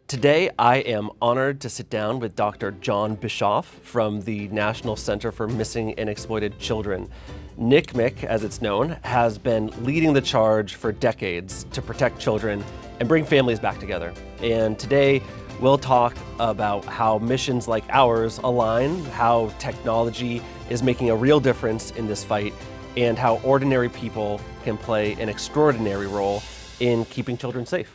Today, I am honored to sit down with Dr. John Bischoff from the National Center for Missing and Exploited Children. NCMEC, as it's known, has been leading the charge for decades to protect children and bring families back together. And today, we'll talk about how missions like ours align, how technology is making a real difference in this fight, and how ordinary people can play an extraordinary role in keeping children safe.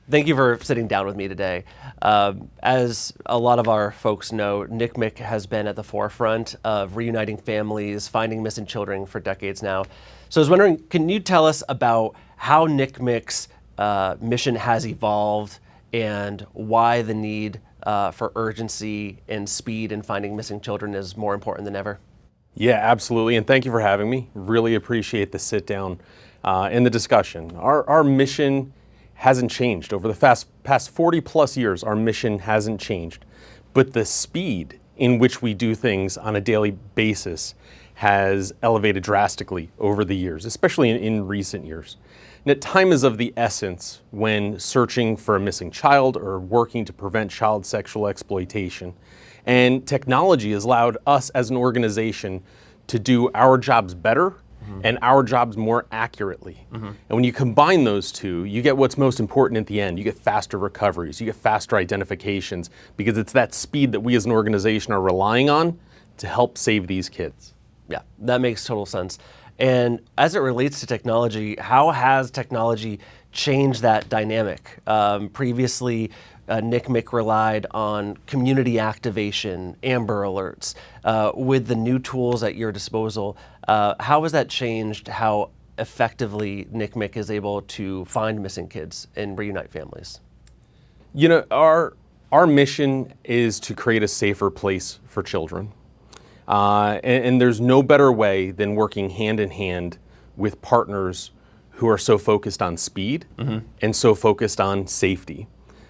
Thank you for sitting down with me today. As a lot of our folks know, NCMEC has been at the forefront of reuniting families, finding missing children for decades now. So I was wondering, can you tell us about how NCMEC's mission has evolved and why the need for urgency and speed in finding missing children is more important than ever? Yeah, absolutely, and thank you for having me. Really appreciate the sit down and the discussion. Our mission hasn't changed. Over the past 40 plus years, our mission hasn't changed. But the speed in which we do things on a daily basis has elevated drastically over the years, especially in recent years. And time is of the essence when searching for a missing child or working to prevent child sexual exploitation. And technology has allowed us as an organization to do our jobs better and our jobs more accurately. And when you combine those two, you get what's most important at the end. You get faster recoveries, you get faster identifications, because it's that speed that we as an organization are relying on to help save these kids. Yeah, that makes total sense. And as it relates to technology, how has technology changed that dynamic? Previously, NCMEC relied on community activation, Amber Alerts. With the new tools at your disposal, how has that changed how effectively NCMEC is able to find missing kids and reunite families? You know, our mission is to create a safer place for children. And there's no better way than working hand in hand with partners who are so focused on speed and so focused on safety.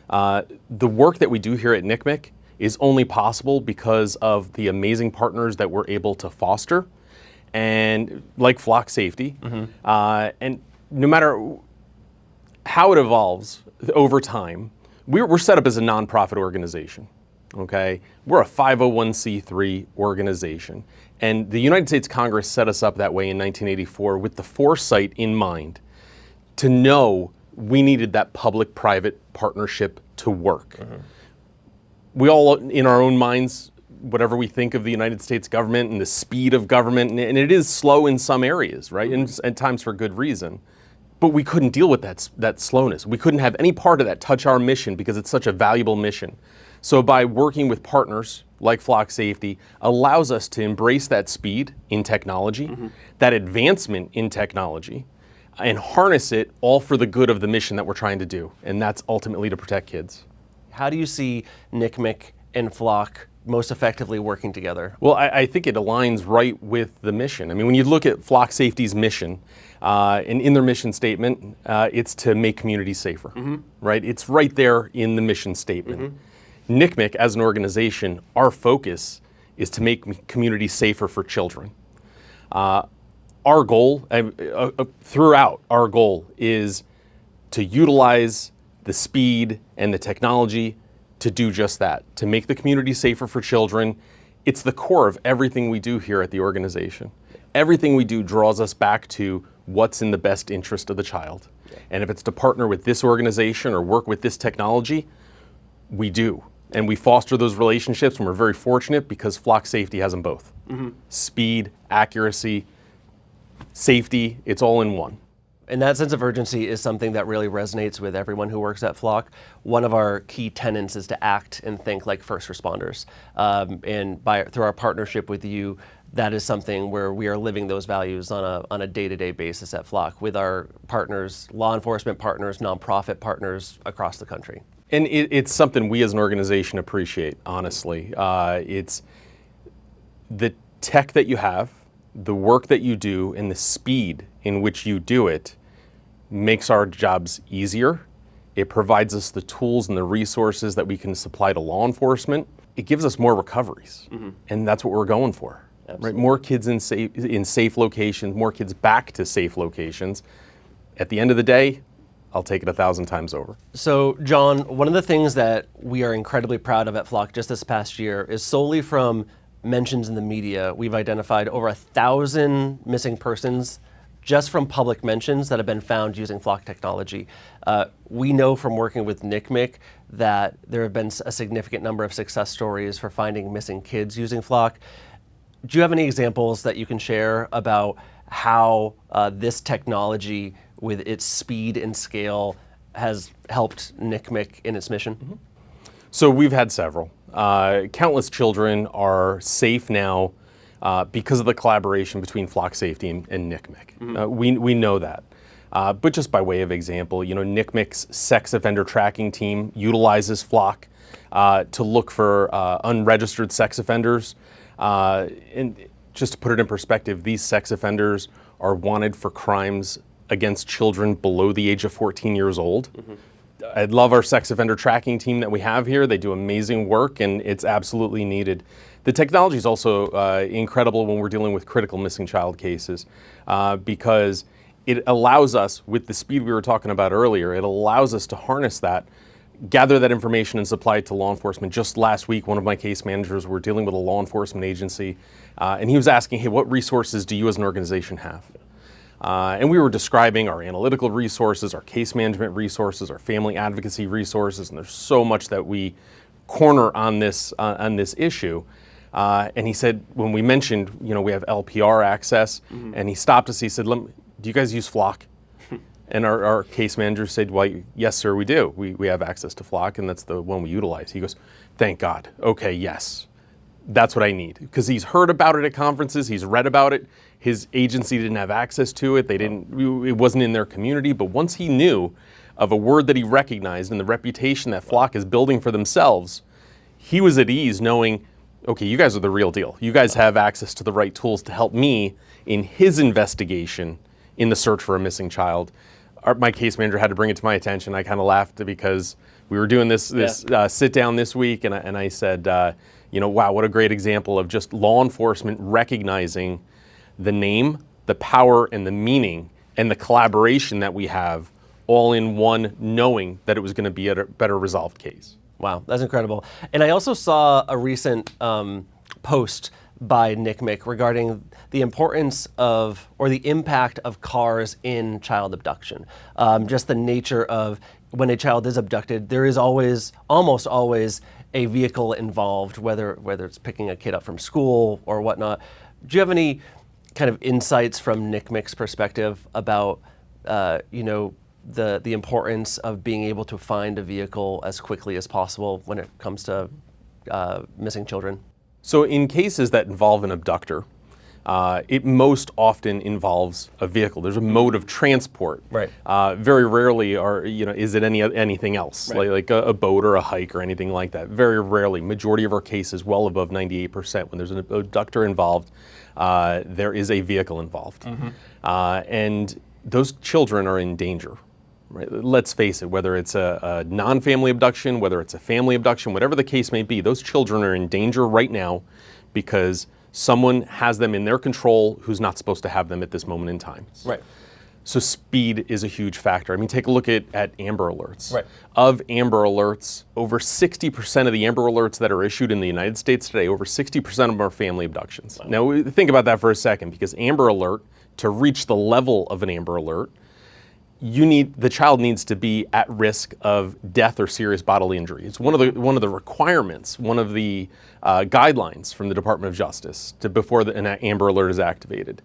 The work that we do here at NCMEC is only possible because of the amazing partners that we're able to foster, and like Flock Safety. And no matter how it evolves over time, we're set up as a nonprofit organization. Okay, we're a 501c3 organization, and the United States Congress set us up that way in 1984 with the foresight in mind to know we needed that public-private partnership to work. We all, in our own minds, whatever we think of the United States government and the speed of government, and it is slow in some areas, right? And at times for good reason. But we couldn't deal with that slowness. We couldn't have any part of that touch our mission because it's such a valuable mission. So by working with partners like Flock Safety allows us to embrace that speed in technology, that advancement in technology, and harness it all for the good of the mission that we're trying to do, and that's ultimately to protect kids. How do you see NCMEC and Flock most effectively working together? Well, I think it aligns right with the mission. I mean, when you look at Flock Safety's mission, and in their mission statement, it's to make communities safer, right? It's right there in the mission statement. NCMEC, as an organization, our focus is to make communities safer for children. Our goal, throughout our goal, is to utilize the speed and the technology to do just that, to make the community safer for children. It's the core of everything we do here at the organization. Everything we do draws us back to what's in the best interest of the child. And if it's to partner with this organization or work with this technology, we do. And we foster those relationships, and we're very fortunate because Flock Safety has them both. Speed, accuracy, safety, it's all in one. And that sense of urgency is something that really resonates with everyone who works at Flock. One of our key tenets is to act and think like first responders. And through our partnership with you, that is something where we are living those values on a day-to-day basis at Flock with our partners, law enforcement partners, nonprofit partners across the country. And it's something we as an organization appreciate, honestly. It's the tech that you have, the work that you do, and the speed in which you do it makes our jobs easier. It provides us the tools and the resources that we can supply to law enforcement. It gives us more recoveries, and that's what we're going for. Right? More kids in safe locations, more kids back to safe locations. At the end of the day, I'll take it 1,000 times over. So, John, one of the things that we are incredibly proud of at Flock just this past year is solely from mentions in the media, we've identified over 1,000 missing persons just from public mentions that have been found using Flock technology. We know from working with NCMEC that there have been a significant number of success stories for finding missing kids using Flock. Do you have any examples that you can share about how this technology, with its speed and scale, has helped NCMEC in its mission? Mm-hmm. So we've had several. Countless children are safe now because of the collaboration between Flock Safety and NCMEC. Mm-hmm. We know that. But just by way of example, NCMEC's sex offender tracking team utilizes Flock to look for unregistered sex offenders. And just to put it in perspective, these sex offenders are wanted for crimes against children below the age of 14 years old. Mm-hmm. I love our sex offender tracking team that we have here. They do amazing work, and it's absolutely needed. The technology is also incredible when we're dealing with critical missing child cases because it allows us, with the speed we were talking about earlier, it allows us to harness that, gather that information and supply it to law enforcement. Just last week, one of my case managers were dealing with a law enforcement agency, and he was asking, hey, what resources do you as an organization have? And we were describing our analytical resources, our case management resources, our family advocacy resources, and there's so much that we corner on this issue. And he said, when we mentioned, we have LPR access, mm-hmm. and he stopped us. He said, do you guys use Flock? And our case manager said, well, yes, sir, we do. We have access to Flock, and that's the one we utilize. He goes, thank God. Okay, yes. That's what I need. Because he's heard about it at conferences. He's read about it. His agency didn't have access to it. It wasn't in their community. But once he knew of a word that he recognized and the reputation that Flock is building for themselves, he was at ease knowing, okay, you guys are the real deal. You guys have access to the right tools to help me in his investigation in the search for a missing child. My case manager had to bring it to my attention. I kind of laughed because we were doing this sit down this week, and I said, wow, what a great example of just law enforcement recognizing the name, the power, and the meaning, and the collaboration that we have all in one, knowing that it was going to be a better resolved case. Wow, that's incredible. And I also saw a recent post by NCMEC regarding the importance of, or the impact of cars in child abduction. Just the nature of when a child is abducted, there is almost always a vehicle involved, whether it's picking a kid up from school or whatnot. Do you have any kind of insights from NCMEC's perspective about, the importance of being able to find a vehicle as quickly as possible when it comes to missing children? So in cases that involve an abductor, it most often involves a vehicle. There's a mode of transport. Right. Very rarely is it anything else, right. like a boat or a hike or anything like that. Very rarely. Majority of our cases, well above 98%, when there's an abductor involved, there is a vehicle involved. Mm-hmm. And those children are in danger. Right? Let's face it, whether it's a non-family abduction, whether it's a family abduction, whatever the case may be, those children are in danger right now because someone has them in their control who's not supposed to have them at this moment in time. Right. So speed is a huge factor. I mean, take a look at Amber Alerts. Right. Of Amber Alerts, over 60% of the Amber Alerts that are issued in the United States today, over 60% of them are family abductions. Wow. Now, think about that for a second, because Amber Alert, to reach the level of an Amber Alert, the child needs to be at risk of death or serious bodily injury. It's one of the requirements, one of the guidelines from the Department of Justice before an Amber Alert is activated.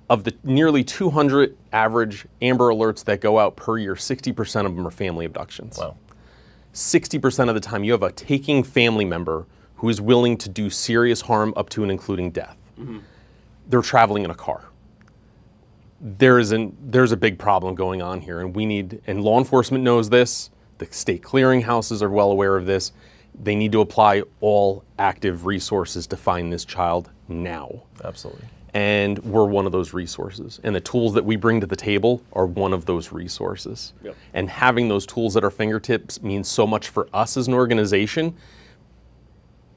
Of the nearly 200 average Amber Alerts that go out per year, 60% of them are family abductions. Wow. 60% of the time you have a taking family member who is willing to do serious harm up to and including death. Mm-hmm. They're traveling in a car. There's a big problem going on here, and law enforcement knows this, the state clearinghouses are well aware of this. They need to apply all active resources to find this child now. Absolutely. And we're one of those resources. And the tools that we bring to the table are one of those resources. Yep. And having those tools at our fingertips means so much for us as an organization,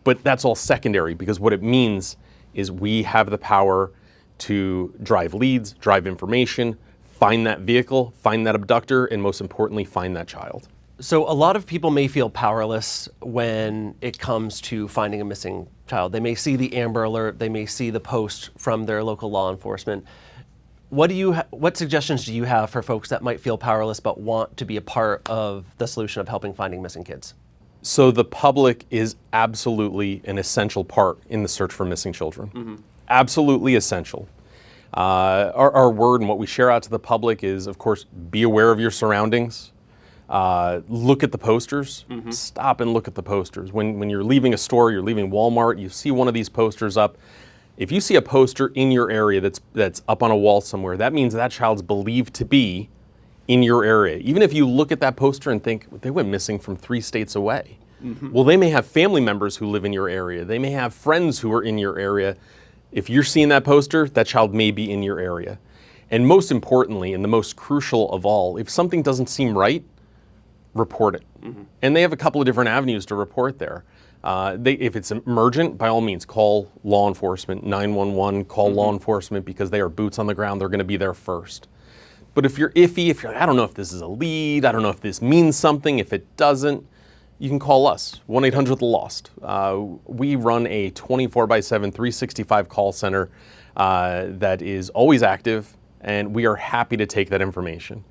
but that's all secondary, because what it means is we have the power to drive leads, drive information, find that vehicle, find that abductor, and most importantly, find that child. So a lot of people may feel powerless when it comes to finding a missing child. They may see the Amber Alert, they may see the post from their local law enforcement. What suggestions do you have for folks that might feel powerless but want to be a part of the solution of helping finding missing kids? So the public is absolutely an essential part in the search for missing children. Absolutely essential. Our word and what we share out to the public is, of course, be aware of your surroundings. Look at the posters. Stop and look at the posters. When you're leaving a store, you're leaving Walmart, you see one of these posters up. If you see a poster in your area that's up on a wall somewhere, that means that child's believed to be in your area. Even if you look at that poster and think, they went missing from 3 states away. Well, they may have family members who live in your area. They may have friends who are in your area. If you're seeing that poster, that child may be in your area. And most importantly, and the most crucial of all, if something doesn't seem right, report it. And they have a couple of different avenues to report there. If it's emergent, by all means, call law enforcement, 911, call law enforcement, because they are boots on the ground. They're going to be there first. But if you're iffy, if you're like, I don't know if this is a lead, I don't know if this means something, if it doesn't, you can call us, 1-800-THE-LOST. We run a 24/7, 365 call center that is always active, and we are happy to take that information.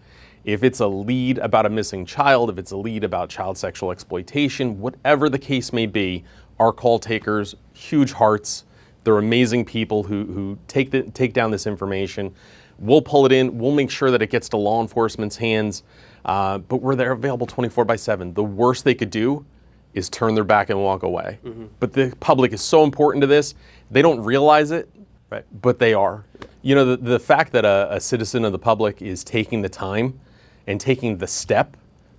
If it's a lead about a missing child, if it's a lead about child sexual exploitation, whatever the case may be, our call takers, huge hearts, they're amazing people who take down this information. We'll pull it in, we'll make sure that it gets to law enforcement's hands, but we're there available 24/7. The worst they could do is turn their back and walk away. But the public is so important to this, they don't realize it, Right. but they are. You know, the fact that a citizen of the public is taking the time and taking the step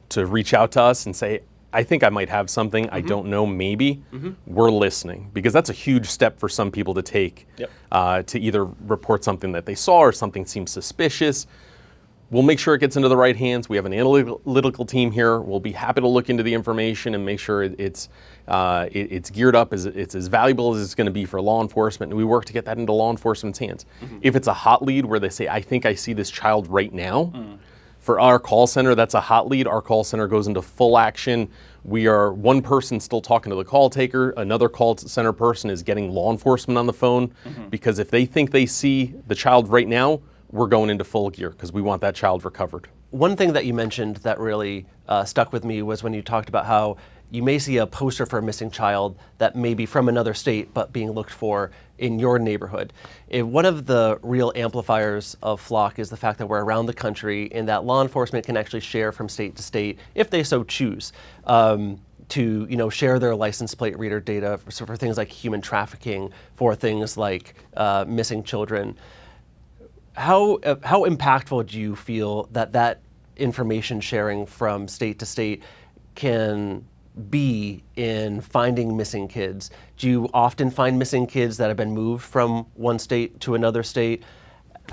to reach out to us and say, I think I might have something, I don't know, maybe, we're listening. Because that's a huge step for some people to take, to either report something that they saw or something seems suspicious. We'll make sure it gets into the right hands. We have an analytical team here. We'll be happy to look into the information and make sure it's geared up, it's as valuable as it's going to be for law enforcement, and we work to get that into law enforcement's hands. If it's a hot lead where they say, I think I see this child right now, for our call center, that's a hot lead. Our call center goes into full action. We are one person still talking to the call taker. Another call center person is getting law enforcement on the phone, because if they think they see the child right now, we're going into full gear because we want that child recovered. One thing that you mentioned that really stuck with me was when you talked about how you may see a poster for a missing child that may be from another state but being looked for in your neighborhood. One of the real amplifiers of Flock is the fact that we're around the country and that law enforcement can actually share from state to state if they so choose. To share their license plate reader data for things like human trafficking, for things like missing children. How impactful do you feel that information sharing from state to state can be in finding missing kids? Do you often find missing kids that have been moved from one state to another state?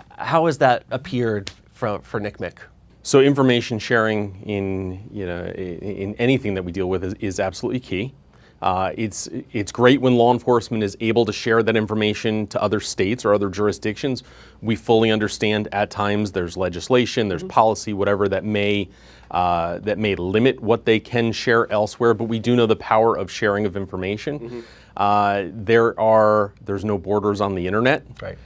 How has that appeared for NCMEC? So information sharing in anything that we deal with is absolutely key. It's great when law enforcement is able to share that information to other states or other jurisdictions. We fully understand at times there's legislation, there's policy, whatever that may limit what they can share elsewhere, but we do know the power of sharing of information. There's no borders on the internet. Right.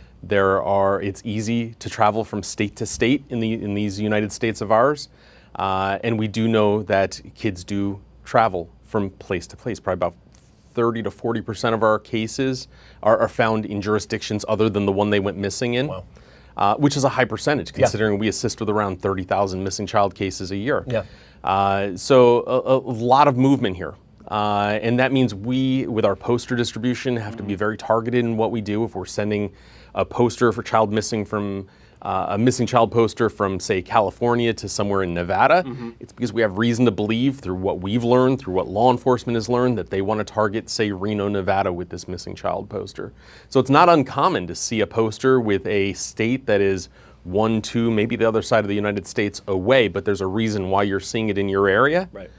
It's easy to travel from state to state in these United States of ours, and we do know that kids do travel from place to place. Probably about 30 to 40% of our cases are found in jurisdictions other than the one they went missing in. Wow. Which is a high percentage, considering we assist with around 30,000 missing child cases a year. Yeah. So a lot of movement here. And that means we, with our poster distribution, have to be very targeted in what we do. If we're sending a poster for child missing from a missing child poster from, say, California to somewhere in Nevada, it's because we have reason to believe, through what we've learned, through what law enforcement has learned, that they want to target, say, Reno, Nevada with this missing child poster. So it's not uncommon to see a poster with a state that is 1, 2, maybe the other side of the United States away, but there's a reason why you're seeing it in your area. Right.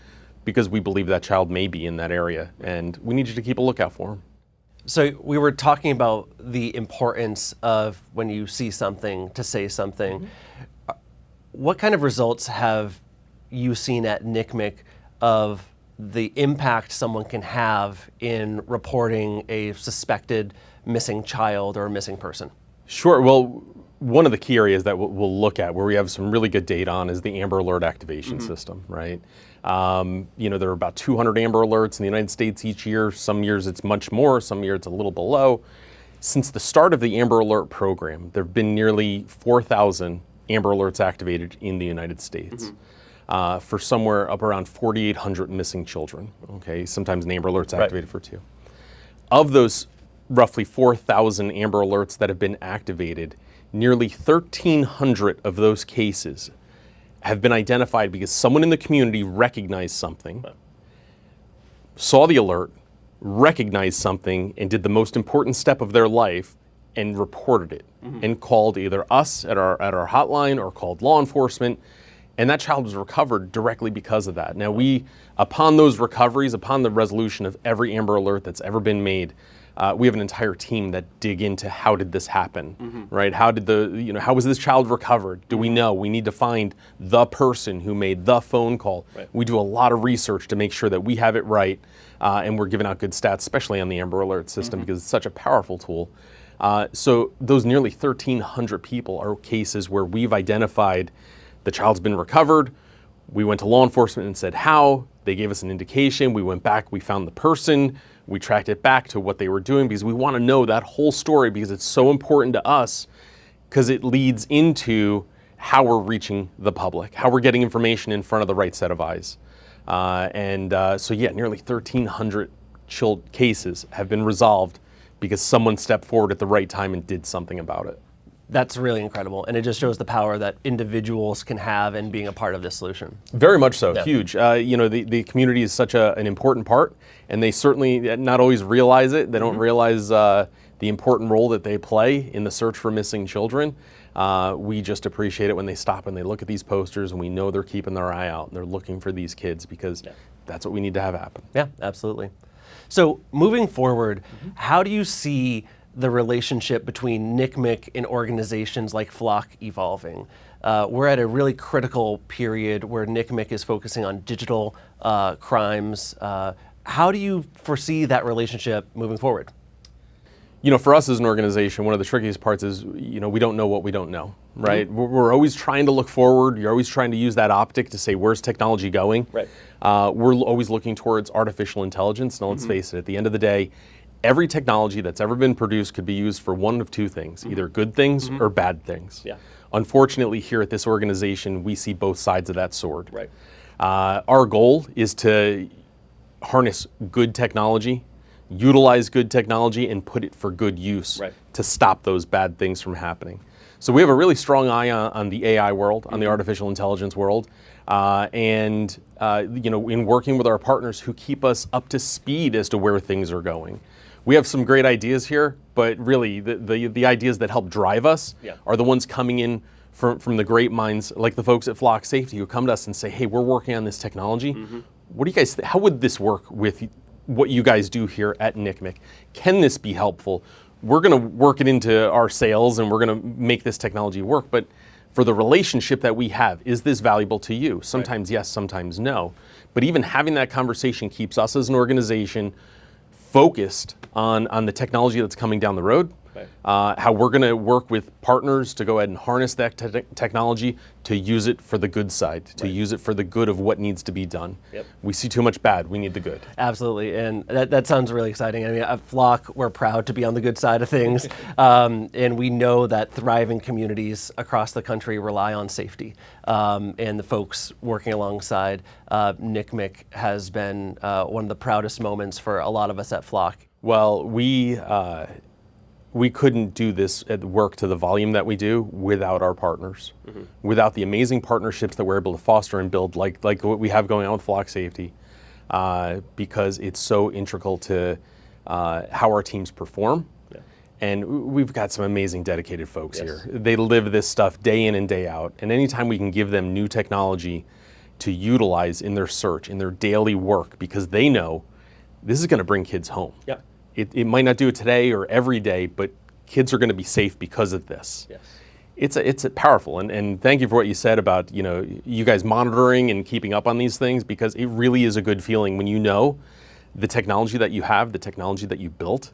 Because we believe that child may be in that area, and we need you to keep a lookout for him. So we were talking about the importance of when you see something to say something. what kind of results have you seen at NCMEC of the impact someone can have in reporting a suspected missing child or a missing person? Sure. Well, one of the key areas that we'll look at where we have some really good data on is the Amber Alert activation system, right? There are about 200 Amber Alerts in the United States each year. Some years it's much more, some years it's a little below. Since the start of the Amber Alert program, there have been nearly 4,000 Amber Alerts activated in the United States. For somewhere up around 4,800 missing children. Okay, sometimes an Amber Alert's activated for 2. Of those roughly 4,000 Amber Alerts that have been activated, nearly 1,300 of those cases have been identified because someone in the community recognized something, saw the alert, recognized something, and did the most important step of their life and reported it, and called either us at our hotline or called law enforcement. And that child was recovered directly because of that. Now upon those recoveries, upon the resolution of every Amber Alert that's ever been made, we have an entire team that dig into how did this happen, right? How was this child recovered? Do we know? We need to find the person who made the phone call. Right. We do a lot of research to make sure that we have it right, and we're giving out good stats, especially on the Amber Alert system, because it's such a powerful tool. So those nearly 1,300 people are cases where we've identified the child's been recovered. We went to law enforcement and said how. They gave us an indication. We went back, we found the person, we tracked it back to what they were doing because we want to know that whole story because it's so important to us because it leads into how we're reaching the public, how we're getting information in front of the right set of eyes. Nearly 1,300 cases have been resolved because someone stepped forward at the right time and did something about it. That's really incredible, and it just shows the power that individuals can have in being a part of this solution. Very much so, Yeah. huge. The community is such an important part, and they certainly not always realize it. They don't realize the important role that they play in the search for missing children. We just appreciate it when they stop and they look at these posters, and we know they're keeping their eye out and they're looking for these kids because that's what we need to have happen. Yeah, absolutely. So moving forward, how do you see the relationship between NCMEC and organizations like Flock evolving? We're at a really critical period where NCMEC is focusing on digital crimes. How do you foresee that relationship moving forward? For us as an organization, one of the trickiest parts is, we don't know what we don't know, right? We're always trying to look forward. You're always trying to use that optic to say, where's technology going? Right. We're always looking towards artificial intelligence. Now, let's face it, at the end of the day, every technology that's ever been produced could be used for one of two things, either good things or bad things. Yeah. Unfortunately, here at this organization, we see both sides of that sword. Right. Our goal is to harness good technology, utilize good technology, and put it for good use to stop those bad things from happening. So we have a really strong eye on the AI world, on the artificial intelligence world, in working with our partners who keep us up to speed as to where things are going. We have some great ideas here, but really the ideas that help drive us are the ones coming in from the great minds, like the folks at Flock Safety, who come to us and say, hey, we're working on this technology. What do you guys how would this work with what you guys do here at NCMEC? Can this be helpful? We're going to work it into our sales and we're going to make this technology work, but for the relationship that we have, is this valuable to you? Sometimes yes, sometimes no. But even having that conversation keeps us as an organization focused on the technology that's coming down the road, how we're going to work with partners to go ahead and harness that technology to use it for the good side, to use it for the good of what needs to be done. We see too much bad, we need the good. Absolutely, and that sounds really exciting. I mean, at Flock, we're proud to be on the good side of things, and we know that thriving communities across the country rely on safety, and the folks working alongside NCMEC has been one of the proudest moments for a lot of us at Flock. Well, we couldn't do this work to the volume that we do without our partners, without the amazing partnerships that we're able to foster and build, like what we have going on with Flock Safety, because it's so integral to how our teams perform. And we've got some amazing dedicated folks here. They live this stuff day in and day out. And anytime we can give them new technology to utilize in their search, in their daily work, because they know this is going to bring kids home. It might not do it today or every day, but kids are going to be safe because of this. it's powerful. And thank you for what you said about, you guys monitoring and keeping up on these things, because it really is a good feeling when you know the technology that you have, the technology that you built,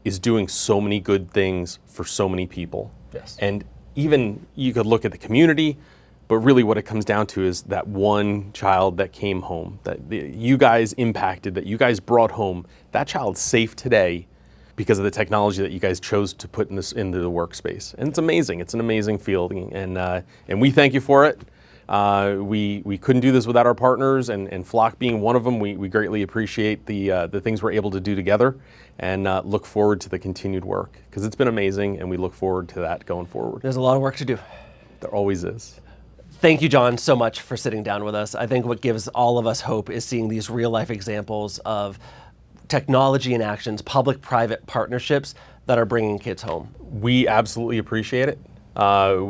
is doing so many good things for so many people. Yes. And even you could look at the community, but really what it comes down to is that one child that came home, that you guys impacted, that you guys brought home. That child's safe today because of the technology that you guys chose to put into the workspace. And it's amazing. It's an amazing feeling, and we thank you for it. We couldn't do this without our partners, and Flock being one of them. We greatly appreciate the things we're able to do together, and look forward to the continued work, because it's been amazing, and we look forward to that going forward. There's a lot of work to do. There always is. Thank you, John, so much for sitting down with us. I think what gives all of us hope is seeing these real-life examples of technology in actions, public-private partnerships that are bringing kids home. We absolutely appreciate it. On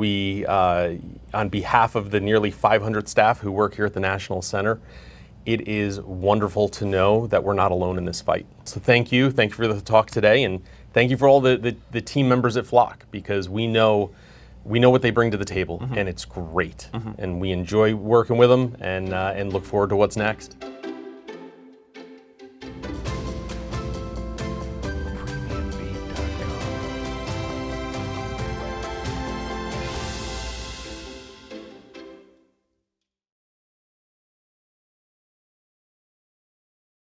behalf of the nearly 500 staff who work here at the National Center, it is wonderful to know that we're not alone in this fight. So thank you for the talk today, and thank you for all the team members at Flock, because we know what they bring to the table, and it's great. And we enjoy working with them, and look forward to what's next.